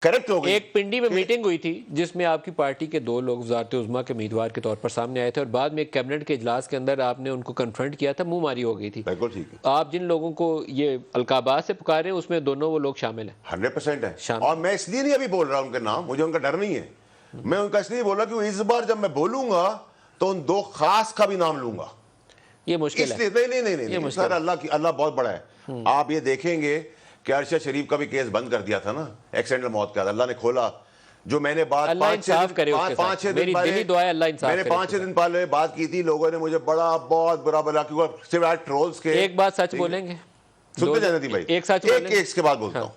Correct हो गई। एक पिंडी में मीटिंग हुई थी जिसमें आपकी पार्टी के 2 लोग वज़ारत उज़्मा के उम्मीदवार के तौर पर सामने आए थे और बाद में एक कैबिनेट के इजलास के अंदर आपने उनको कन्फ्रंट किया था, मुंह मारी हो गई थी। बिल्कुल ठीक है। आप जिन लोगों को ये अलकाबात से पुकारे उसमें दोनों वो लोग शामिल हैं। 100% है। शामिल। और मैं इसलिए नहीं अभी बोल रहा उनका नाम, मुझे उनका डर नहीं है। मैं उनका इसलिए बोला कि इस बार जब मैं बोलूंगा तो उन 2 खास का भी नाम लूंगा। ये मुश्किल है। इसलिए नहीं सर, अल्लाह बहुत बड़ा है। आप ये देखेंगे कि अरशद शरीफ का भी केस बंद कर दिया था ना, एक्सीडेंटल मौत का, अल्लाह ने खोला। जो मैंने बात अल्लाह इंसाफ करे उसके साथ। 5-6 दिन मेरी दिली दुआ है अल्लाह इंसाफ करे। मैंने 5-6 दिन पहले बात की थी, लोगों ने मुझे बहुत बुरा बोला, क्योंकि सिर्फ आज ट्रोल्स के। एक बात सच बोलेंगे, सुनते जाने थी भाई, एक सच एक इसके बाद बोलता हूँ।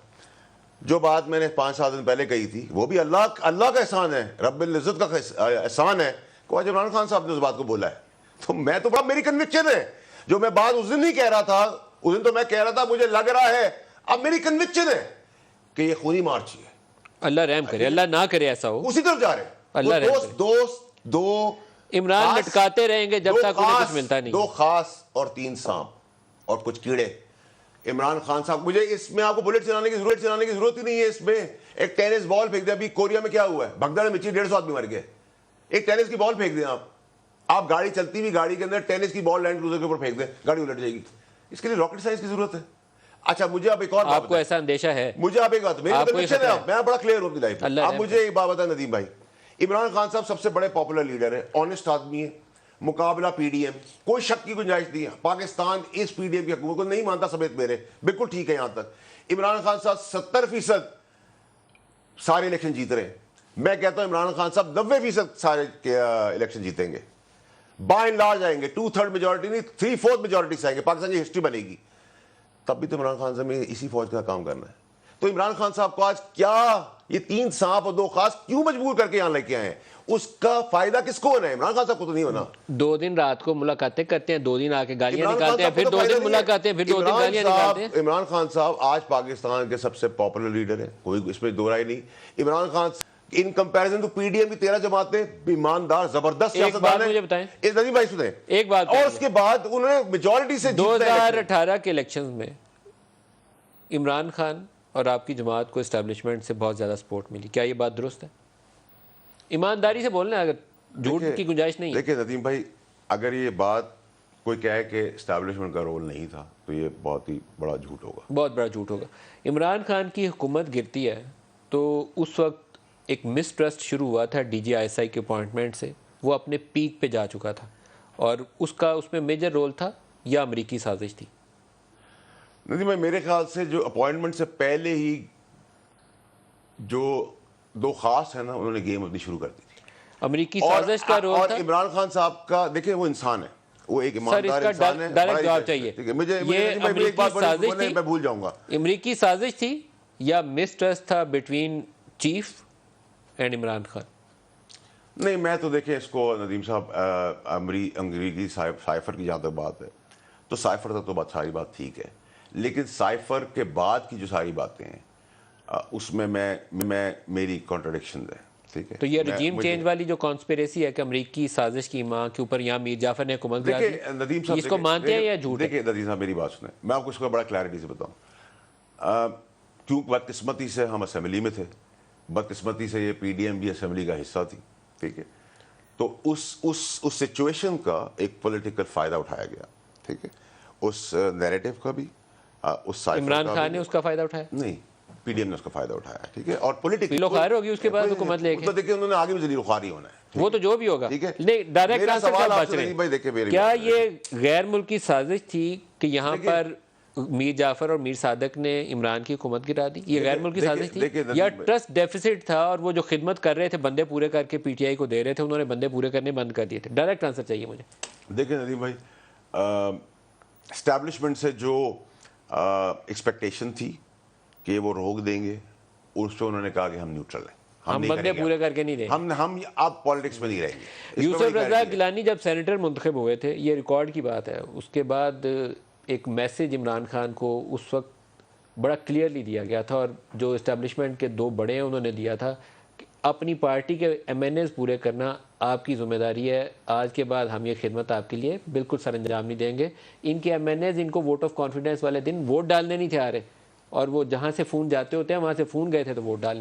जो बात मैंने 5-7 दिन पहले कही थी, वो भी अल्लाह का एहसान है, रब्बुल इज्जत का एहसान है कि आज इमरान खान साहब ने उस बात को बोला है। तो मैं तो बड़ा, मेरी कन्विक्शन है। जो मैं बात उस दिन नहीं कह रहा था, उस दिन तो मैं कह रहा था मुझे लग रहा है, अब मेरी कन्विक्शन है कि ये खूनी मार्च है। अल्लाह रहम करे, अल्लाह ना करे ऐसा हो। उसी तरफ जा रहे हैं। अल्लाह दो इमरान लटकाते रहेंगे जब तक उन्हें कुछ मिलता नहीं। 2 खास और 3 सांप और कुछ कीड़े। इमरान खान साहब, मुझे इसमें आपको बुलेट चलाने की जरूरत ही नहीं है। इसमें एक टेनिस बॉल फेंक दे। अभी कोरिया में क्या हुआ है, भगदड़ में 150 आदमी मर गए। एक टेनिस की बॉल फेंक दें आप गाड़ी चलती हुई गाड़ी के अंदर टेनिस की बॉल लैंड क्रूजर के ऊपर फेंक दें, गाड़ी उलट जाएगी। इसके लिए रॉकेट साइंस की जरूरत है। अच्छा, मुझे अब एक और बात, आपको ऐसा अंदेशा है? मुझे अब एक बात, मेरी कन्विक्शन है, मैं बड़ा क्लियर हूं अपनी लाइफ में। अब मुझे एक बात बता नदीम भाई, इमरान खान साहब सबसे बड़े पॉपुलर लीडर है, ऑनेस्ट आदमी है। मुकाबला पीडीएम, कोई शक की गुंजाइश नहीं है। पाकिस्तान इस पीडीएम की हुकूमत को नहीं मानता समेत मेरे, बिल्कुल ठीक है। यहां तक इमरान खान साहब 70% सारे इलेक्शन जीत रहे हैं। मैं कहता हूं इमरान खान साहब 90% सारे इलेक्शन जीतेंगे, बाय एंड लार्ज आएंगे। 2/3 मेजोरिटी नहीं, 3/4 मेजोरिटी से आएंगे। पाकिस्तान की हिस्ट्री बनेगी। तब भी तो इमरान खान साहब में इसी फौज का काम करना है। तो इमरान खान साहब को आज क्या ये 3 सांप और 2 खास क्यों मजबूर करके यहां लेके आए हैं? उसका फायदा किसको होना है? इमरान खान साहब को तो नहीं होना। 2 दिन रात को मुलाकातें करते हैं, 2 दिन आके गालियां निकालते हैं, फिर 2 दिन मुलाकातें, फिर 2 दिन गालियां निकालते हैं। इमरान खान साहब आज पाकिस्तान के सबसे पॉपुलर लीडर हैं, कोई इसमें दो राय नहीं। Imran Khan in comparison to PDM की 13 जमातें ईमानदार जबरदस्त सियासतदान हैं। मुझे बताएं, नदीम भाई सुने एक बात, और उसके बाद उन्होंने मेजॉरिटी से 2018 के इलेक्शन में इमरान खान और आपकी जमात को एस्टैब्लिशमेंट से बहुत ज़्यादा सपोर्ट मिली। क्या ये बात दुरुस्त है? ईमानदारी से बोलना है, अगर झूठ की गुंजाइश नहीं। देखिए नदीम भाई, अगर ये बात कोई कहे कि एस्टैब्लिशमेंट का रोल नहीं था तो ये बहुत ही बड़ा झूठ होगा, बहुत बड़ा झूठ होगा। इमरान खान की हुकूमत गिरती है तो उस वक्त एक मिसट्रस्ट शुरू हुआ था DGISI के अपॉइंटमेंट से। वो अपने पीक पे जा चुका था और उसमें मेजर रोल था या अमरीकी साजिश थी? नहीं, मैं मेरे ख्याल से जो अपॉइंटमेंट से पहले ही जो 2 खास है ना, उन्होंने गेम अपनी शुरू कर दी थी। अमरीकी साजिश का रोल था। इमरान खान साहब का देखिए, वो इंसान है, वो एक ईमानदार इंसान है। डायरेक्ट जवाब चाहिए मुझे एक बात साजिश थी, मैं भूल जाऊंगा। अमरीकी साजिश थी या मिसट्रस्ट था between cheap and Imran Khan? नहीं, मैं तो देखिए इसको नदीम साहब, अमरीकी साइफर की जहाँ तक बात है तो साइफर तक तो बात सारी बात ठीक है, लेकिन साइफर के बाद की जो सारी बातें हैं उसमें मेरी कॉन्ट्रडिक्शन है। ठीक है, तो ये रजीम चेंज वाली जो कॉन्स्पिरेसी है कि अमरीकी साजिश की माँ के ऊपर यहाँ मीर जाफर ने हुकूमत दी, नदीम साहब इसको मानते हैं या झूठ? देखिए नदीम साहब, मेरी बात सुने, मैं आपको इसको बड़ा क्लैरिटी से बताऊँ। क्योंकि बदकिस्मती से हम असेंबली में थे, बदकिस्मती से ये पीडीएम भी असेंबली का हिस्सा थी। ठीक है, तो उस सिचुएशन का एक पॉलिटिकल फायदा उठाया गया। ठीक है, उस नैरेटिव का भी, उस इमरान खान ने उसका फायदा उठाया नहीं, पीडीएम ने उसका फायदा उठाया। ठीक है, और पॉलिटिकल खार होगी उसके बाद हुकूमत लेके, तो देखिए उन्होंने आगे भी जलील खारी होना है। वो तो जो भी होगा, ठीक है। नहीं, डायरेक्ट आंसर क्या बच रहे हैं? क्या ये गैर मुल्की साजिश थी कि यहाँ पर मीर जाफर और मीर सादक ने इमरान की हुकूमत गिरा दी? ये गैर मुल्की साजिश थी या ट्रस्ट डेफिसिट था और वो जो खिदमत कर रहे थे, बंदे पूरे करके पीटीआई को दे रहे थे, उन्होंने बंदे पूरे करने बंद कर दिए थे? डायरेक्ट आंसर चाहिए मुझे। देखिए नदीम भाई, एस्टैब्लिशमेंट से जो एक्सपेक्टेशन थी कि वो रोक देंगे, उस पर उन्होंने कहा कि हम न्यूट्रल हैं, हम बंदे पूरे करके नहीं देंगे, हम अब पॉलिटिक्स में नहीं रहेंगे। यूसुफ रज़ा गिलानी जब सेनेटर मुंतखब हुए थे, ये रिकॉर्ड की बात है, उसके बाद एक मैसेज इमरान खान को उस वक्त बड़ा क्लियरली दिया गया था और जो इस्टेब्लिशमेंट के 2 बड़े हैं उन्होंने दिया था कि अपनी पार्टी के MNAs पूरे करना आपकी ज़िम्मेदारी है, आज के बाद हम ये खिदमत आपके लिए बिल्कुल सर अंजाम नहीं देंगे। इनके MNAs इनको वोट ऑफ कॉन्फिडेंस वाले दिन वोट डालने नहीं थे आ रहे और वो जहाँ से फ़ोन जाते होते हैं वहाँ से फ़ोन गए थे तो वोट डालने